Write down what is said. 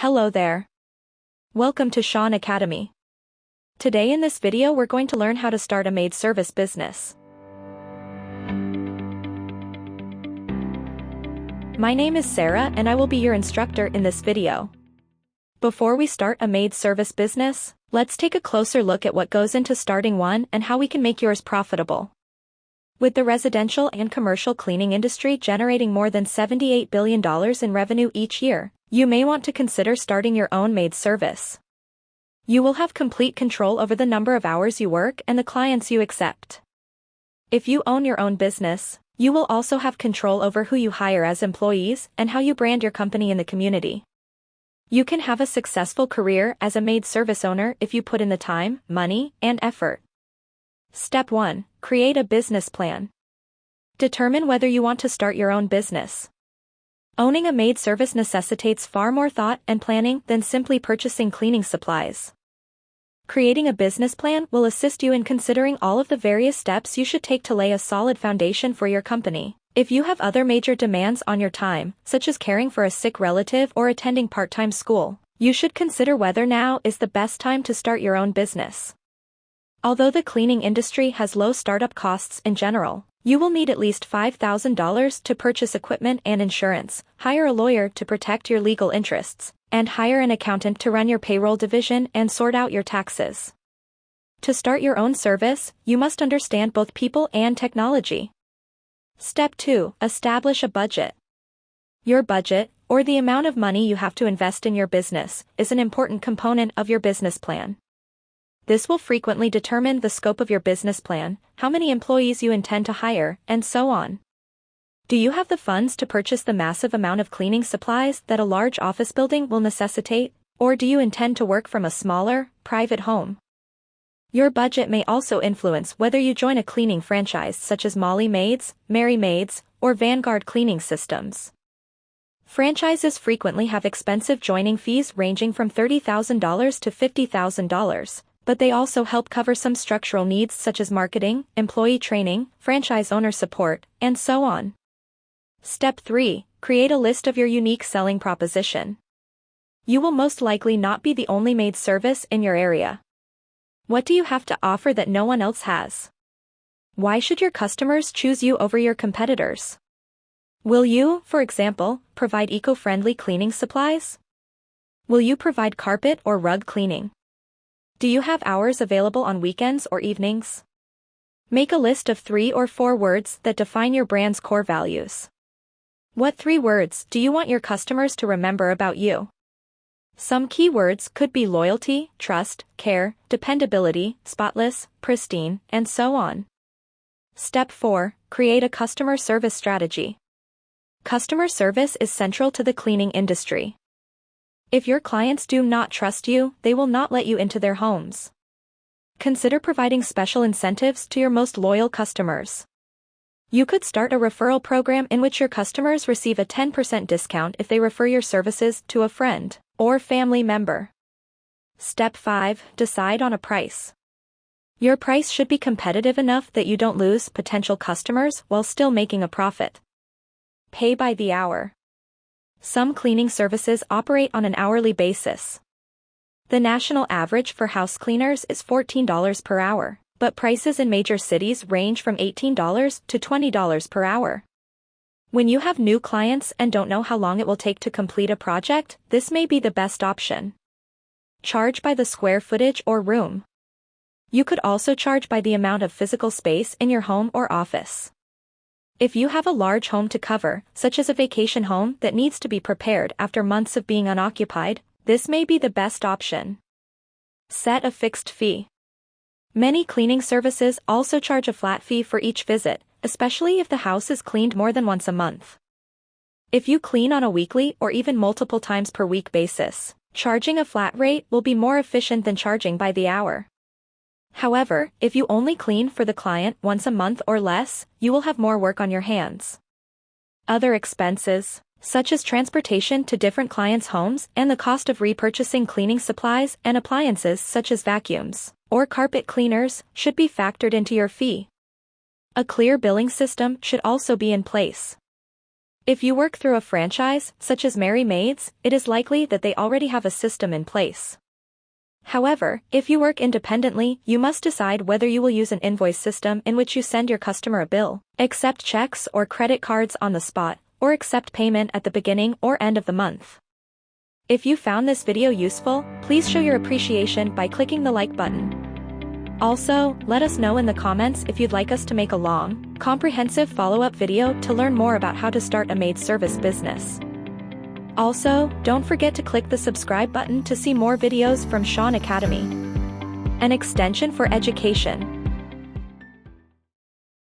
Hello there. Welcome to Shaun Academy. Today in this video we're going to learn how to start a maid service business. My name is Sarah and I will be your instructor in this video. Before we start a maid service business, let's take a closer look at what goes into starting one and how we can make yours profitable. With the residential and commercial cleaning industry generating more than $78 billion in revenue each year, you may want to consider starting your own maid service. You will have complete control over the number of hours you work and the clients you accept. If you own your own business, you will also have control over who you hire as employees and how you brand your company in the community. You can have a successful career as a maid service owner if you put in the time, money, and effort. Step 1. Create a business plan. Determine whether you want to start your own business. Owning a maid service necessitates far more thought and planning than simply purchasing cleaning supplies. Creating a business plan will assist you in considering all of the various steps you should take to lay a solid foundation for your company. If you have other major demands on your time, such as caring for a sick relative or attending part-time school, you should consider whether now is the best time to start your own business. Although the cleaning industry has low startup costs in general, you will need at least $5,000 to purchase equipment and insurance, hire a lawyer to protect your legal interests, and hire an accountant to run your payroll division and sort out your taxes. To start your own service, you must understand both people and technology. Step 2. Establish a budget. Your budget, or the amount of money you have to invest in your business, is an important component of your business plan. This will frequently determine the scope of your business plan, how many employees you intend to hire, and so on. Do you have the funds to purchase the massive amount of cleaning supplies that a large office building will necessitate, or do you intend to work from a smaller, private home? Your budget may also influence whether you join a cleaning franchise such as Molly Maids, Mary Maids, or Vanguard Cleaning Systems. Franchises frequently have expensive joining fees ranging from $30,000 to $50,000. But they also help cover some structural needs such as marketing, employee training, franchise owner support, and so on. Step 3. Create a list of your unique selling proposition. You will most likely not be the only maid service in your area. What do you have to offer that no one else has? Why should your customers choose you over your competitors? Will you, for example, provide eco-friendly cleaning supplies? Will you provide carpet or rug cleaning? Do you have hours available on weekends or evenings? Make a list of 3 or 4 words that define your brand's core values. What 3 words do you want your customers to remember about you? Some key words could be loyalty, trust, care, dependability, spotless, pristine, and so on. Step 4. Create a customer service strategy. Customer service is central to the cleaning industry. If your clients do not trust you, they will not let you into their homes. Consider providing special incentives to your most loyal customers. You could start a referral program in which your customers receive a 10% discount if they refer your services to a friend or family member. Step 5. Decide on a price. Your price should be competitive enough that you don't lose potential customers while still making a profit. Pay by the hour. Some cleaning services operate on an hourly basis. The national average for house cleaners is $14 per hour, but prices in major cities range from $18 to $20 per hour. When you have new clients and don't know how long it will take to complete a project, this may be the best option. Charge by the square footage or room. You could also charge by the amount of physical space in your home or office. If you have a large home to cover, such as a vacation home that needs to be prepared after months of being unoccupied, this may be the best option. Set a fixed fee. Many cleaning services also charge a flat fee for each visit, especially if the house is cleaned more than once a month. If you clean on a weekly or even multiple times per week basis, charging a flat rate will be more efficient than charging by the hour. However, if you only clean for the client once a month or less, you will have more work on your hands. Other expenses, such as transportation to different clients' homes and the cost of repurchasing cleaning supplies and appliances such as vacuums or carpet cleaners, should be factored into your fee. A clear billing system should also be in place. If you work through a franchise, such as Maids, it is likely that they already have a system in place. However, if you work independently, you must decide whether you will use an invoice system in which you send your customer a bill, accept checks or credit cards on the spot, or accept payment at the beginning or end of the month. If you found this video useful, please show your appreciation by clicking the like button. Also, let us know in the comments if you'd like us to make a long, comprehensive follow-up video to learn more about how to start a maid service business. Also, don't forget to click the subscribe button to see more videos from Shaun Academy, an extension for education.